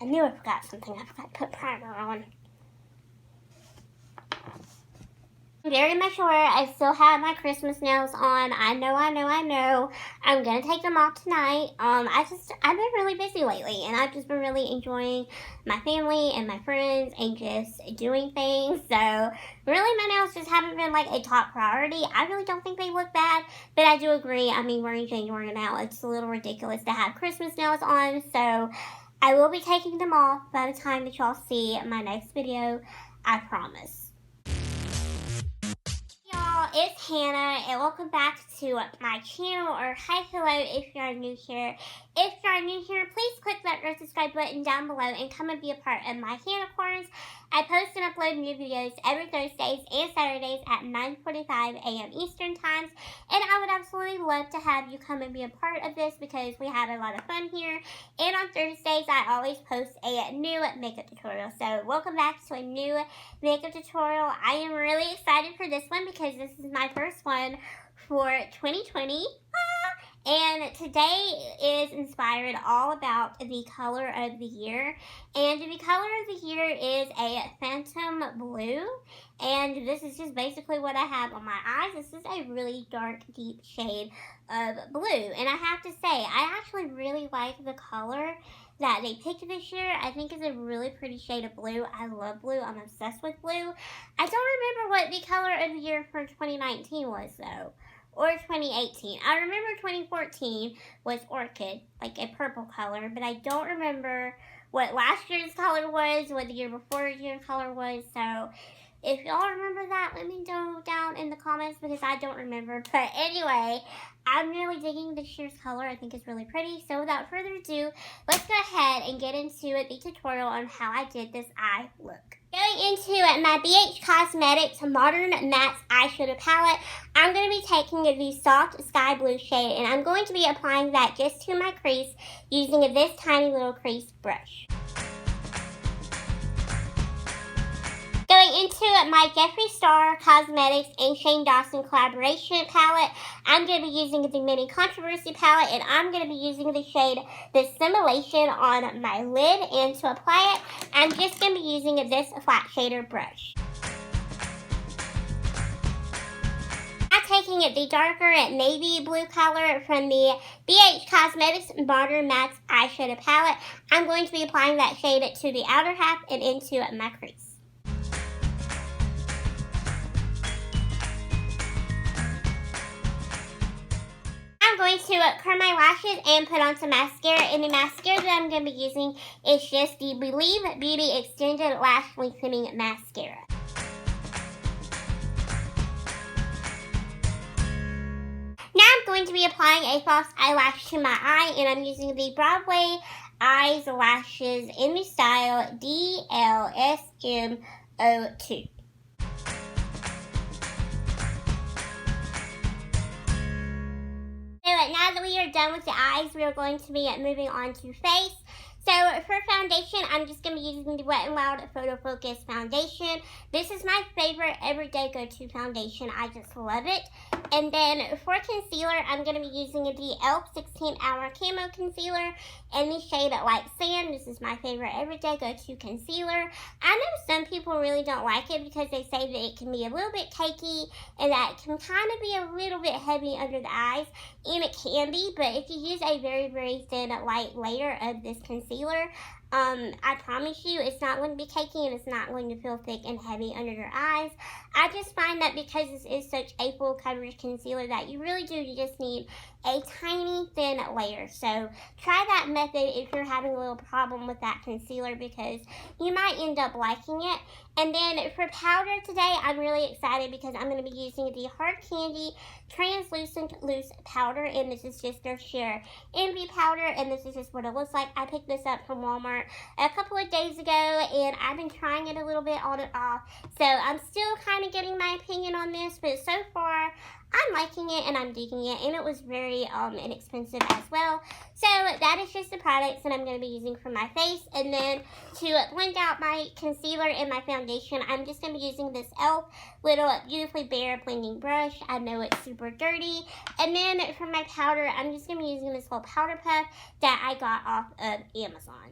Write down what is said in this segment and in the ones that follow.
knew I forgot something. I forgot to put primer on. I'm very much aware I still have my Christmas nails on. I know. I'm gonna take them off tonight. I've been really busy lately, and I've just been really enjoying my family and my friends and just doing things. So really, my nails just haven't been like a top priority. I really don't think they look bad, but I do agree. I mean, we're in January now. It's a little ridiculous to have Christmas nails on. So I will be taking them off by the time that y'all see my next video. I promise. It's Hannah, and welcome back to my channel, or hi, hello if you're new here. If you're new here, please click that red subscribe button down below and come and be a part of my Hannah Corners. I post and upload new videos every Thursdays and Saturdays at 9:45 a.m. Eastern times, and I would absolutely love to have you come and be a part of this because we have a lot of fun here. And on Thursdays, I always post a new makeup tutorial. So welcome back to a new makeup tutorial. I am really excited for this one because this is my first one for 2020. And today is inspired all about the color of the year. And the color of the year is a phantom blue. And this is just basically what I have on my eyes. This is a really dark, deep shade of blue. And I have to say, I actually really like the color that they picked this year. I think it's a really pretty shade of blue. I love blue. I'm obsessed with blue. I don't remember what the color of the year for 2019 was, though. Or 2018. I remember 2014 was orchid, like a purple color, but I don't remember what last year's color was, what the year before year's color was. So if y'all remember that, let me know down in the comments because I don't remember. But anyway, I'm really digging this year's color. I think it's really pretty. So without further ado, let's go ahead and get into the tutorial on how I did this eye look. Going into my BH Cosmetics Modern Matte Eyeshadow Palette, I'm going to be taking the soft sky blue shade and I'm going to be applying that just to my crease using this tiny little crease brush. Going into my Jeffree Star Cosmetics and Shane Dawson collaboration palette, I'm going to be using the Mini Controversy palette, and I'm going to be using the shade Dissimulation on my lid. And to apply it, I'm just going to be using this flat shader brush. I'm taking the darker navy blue color from the BH Cosmetics Modern Matte Eyeshadow Palette. I'm going to be applying that shade to the outer half and into my crease. I'm going to curl my lashes and put on some mascara, and the mascara that I'm going to be using is just the Believe Beauty Extended Lash Lengthening Mascara. Now I'm going to be applying a false eyelash to my eye, and I'm using the Broadway Eyes Lashes in the style DLSM02. Now that we are done with the eyes, we are going to be moving on to face. So for foundation, I'm just going to be using the Wet n Wild Photo Focus Foundation. This is my favorite everyday go-to foundation. I just love it. And then for concealer, I'm going to be using the e.l.f. 16-Hour Camo Concealer in the shade Light Sand. This is my favorite everyday go-to concealer. I know some people really don't like it because they say that it can be a little bit cakey and that it can kind of be a little bit heavy under the eyes. And it can be, but if you use a very, very thin, light layer of this concealer, I promise you it's not going to be cakey and it's not going to feel thick and heavy under your eyes. I just find that because this is such a full coverage concealer that you really do, you just need a tiny thin layer. So try that method if you're having a little problem with that concealer because you might end up liking it. And then for powder today, I'm really excited because I'm going to be using the Hard Candy Translucent Loose Powder, and this is just their Sheer Envy powder, and this is just what it looks like. I picked this up from Walmart a couple of days ago, and I've been trying it a little bit on and off, so I'm still kind of getting my opinion on this, but so far I'm liking it and I'm digging it, and it was very inexpensive as well. So that is just the products that I'm going to be using for my face. And then to blend out my concealer and my foundation, I'm just going to be using this e.l.f. little Beautifully Bare blending brush. I know it's super dirty. And then for my powder, I'm just going to be using this little powder puff that I got off of Amazon.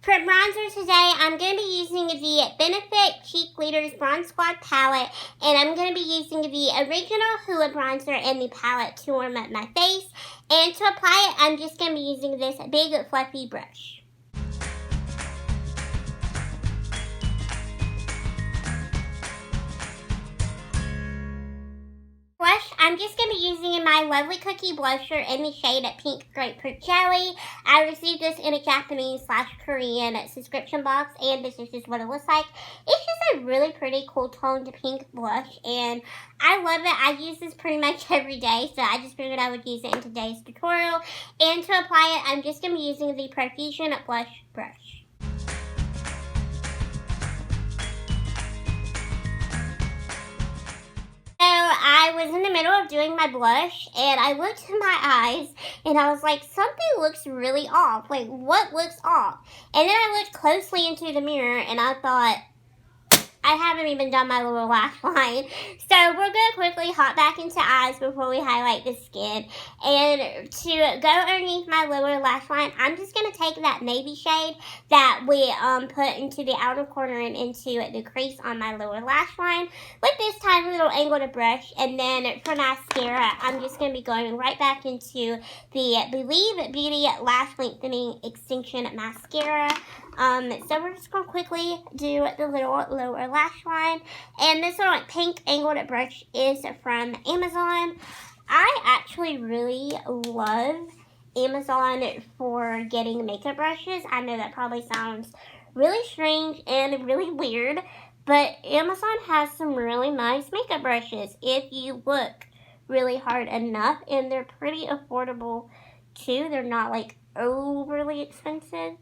For bronzer today, I'm going to be using the Benefit Cheek Leaders Bronze Squad palette, and I'm going to be using the original Hoola bronzer in the palette to warm up my face. And to apply it, I'm just going to be using this big fluffy brush. Blush, I'm just going to be using my Lovely Cookie blusher in the shade Pink Grapefruit Jelly. I received this in a Japanese/Korean subscription box, and this is just what it looks like. It's just a really pretty cool toned pink blush, and I love it. I use this pretty much every day, so I just figured I would use it in today's tutorial. And to apply it, I'm just going to be using the Profusion Blush Brush. I was in the middle of doing my blush, and I looked in my eyes, and I was like, something looks really off. Like, what looks off? And then I looked closely into the mirror, and I thought, I haven't even done my little lash line. So we're going to quickly hop back into eyes before we highlight the skin. And to go underneath my lower lash line, I'm just going to take that navy shade that we put into the outer corner and into the crease on my lower lash line with this tiny little angled brush. And then for mascara, I'm just going to be going right back into the Believe Beauty Lash Lengthening Extension Mascara. So we're just going to quickly do the little lower lash line. And this little pink angled brush is from Amazon. I actually really love Amazon for getting makeup brushes. I know that probably sounds really strange and really weird, but Amazon has some really nice makeup brushes if you look really hard enough, and they're pretty affordable too. They're not like overly expensive.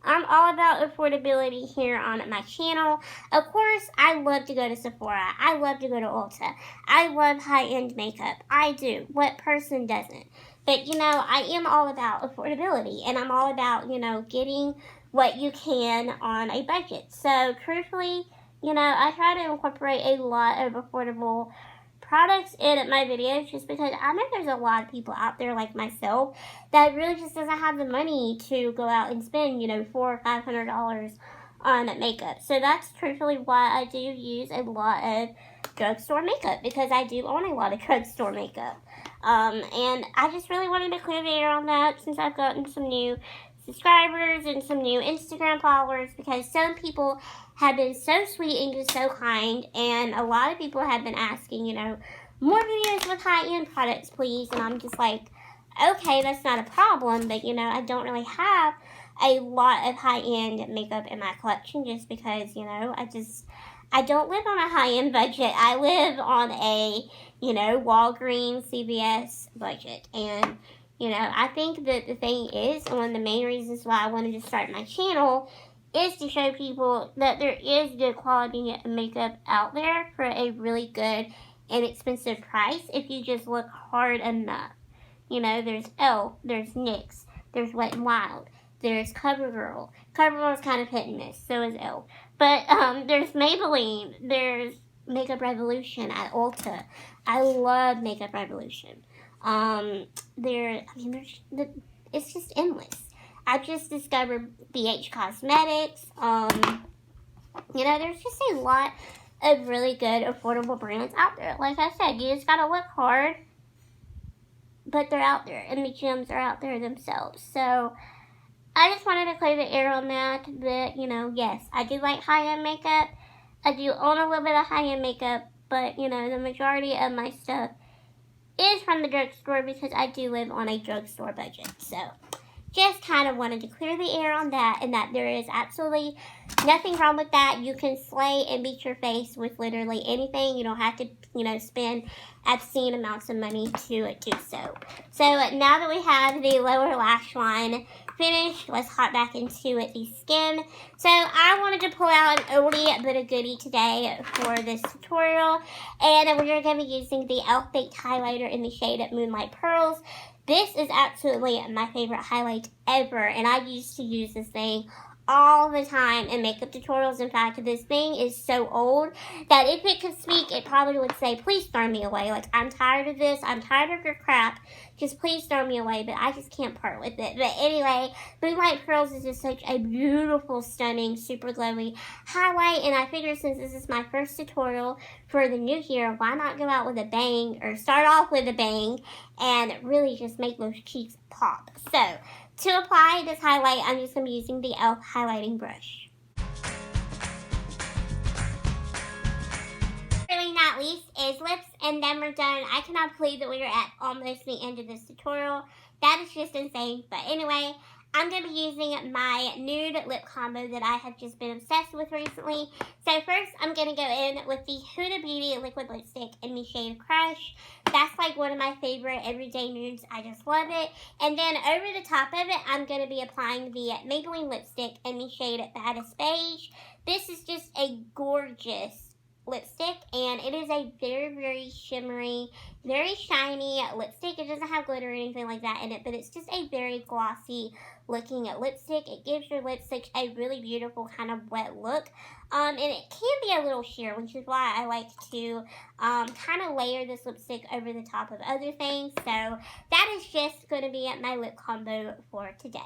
I'm all about affordability here on my channel. Of course, I love to go to Sephora. I love to go to Ulta. I love high-end makeup. I do. What person doesn't? But, you know, I am all about affordability, and I'm all about, you know, getting what you can on a budget. So, truthfully, you know, I try to incorporate a lot of affordable products in my videos just because I know there's a lot of people out there like myself that really just doesn't have the money to go out and spend, you know, $400 or $500 on makeup. So that's truthfully why I do use a lot of drugstore makeup, because I do own a lot of drugstore makeup. And I just really wanted to clear the air on that since I've gotten some new subscribers and some new Instagram followers, because some people have been so sweet and just so kind, and a lot of people have been asking, you know, more videos with high-end products, please. And I'm just like, okay, that's not a problem, but, you know, I don't really have a lot of high-end makeup in my collection just because, you know, I don't live on a high-end budget. I live on a, you know, Walgreens, CVS budget. And, you know, I think that the thing is, and one of the main reasons why I wanted to start my channel is to show people that there is good quality makeup out there for a really good, inexpensive price if you just look hard enough. You know, there's e.l.f., there's NYX, there's Wet n Wild, there's CoverGirl. CoverGirl's kind of hit and miss, so is e.l.f. But there's Maybelline, there's Makeup Revolution at Ulta. I love Makeup Revolution. It's just endless. I just discovered beige Cosmetics. You know, there's just a lot of really good, affordable brands out there. Like I said, you just gotta look hard, but they're out there, and the gems are out there themselves. So, I just wanted to clear the air on that, but, you know, yes, I do like high-end makeup. I do own a little bit of high-end makeup, but, you know, the majority of my stuff is from the drugstore because I do live on a drugstore budget. So, just kind of wanted to clear the air on that, and that there is absolutely nothing wrong with that. You can slay and beat your face with literally anything. You don't have to, you know, spend obscene amounts of money to do so. So now that we have the lower lash line finished, let's hop back into the skin. So I wanted to pull out an oldie but a goodie today for this tutorial, and we're going to be using the e.l.f. Baked Highlighter in the shade Moonlight Pearls. This is absolutely my favorite highlight ever, and I used to use this thing all the time in makeup tutorials. In fact, this thing is so old that if it could speak, it probably would say, please throw me away. Like, I'm tired of this. I'm tired of your crap. Just please throw me away. But I just can't part with it. But anyway, Moonlight Pearls is just such a beautiful, stunning, super glowy highlight. And I figured since this is my first tutorial for the new year, why not go out with a bang, or start off with a bang, and really just make those cheeks pop. So, to apply this highlight, I'm just going to be using the e.l.f. highlighting brush. Really not least is lips, and then we're done. I cannot believe that we are at almost the end of this tutorial. That is just insane. But anyway, I'm going to be using my nude lip combo that I have just been obsessed with recently. So first, I'm going to go in with the Huda Beauty liquid lipstick in the shade Crush. That's like one of my favorite everyday nudes. I just love it. And then over the top of it, I'm going to be applying the Maybelline lipstick in the shade Baddest Beige. This is just a gorgeous lipstick, and it is a very, very shimmery, very shiny lipstick. It doesn't have glitter or anything like that in it, but it's just a very glossy looking lipstick. It gives your lips such a really beautiful kind of wet look, and it can be a little sheer, which is why I like to kind of layer this lipstick over the top of other things. So that is just going to be my lip combo for today.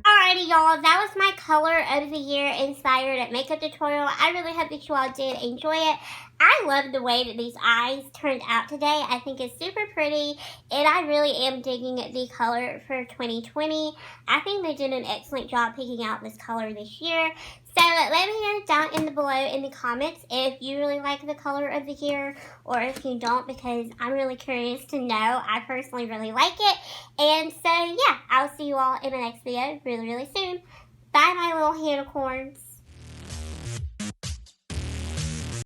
Alrighty, y'all, that was my color of the year inspired makeup tutorial. I really hope that you all did enjoy it. I love the way that these eyes turned out today. I think it's super pretty, and I really am digging the color for 2020. I think they did an excellent job picking out this color this year. So let me know down below in the comments if you really like the color of the year, or if you don't, because I'm really curious to know. I personally really like it. And so yeah, I'll see you all in the next video really, really soon. Bye, my little unicorns.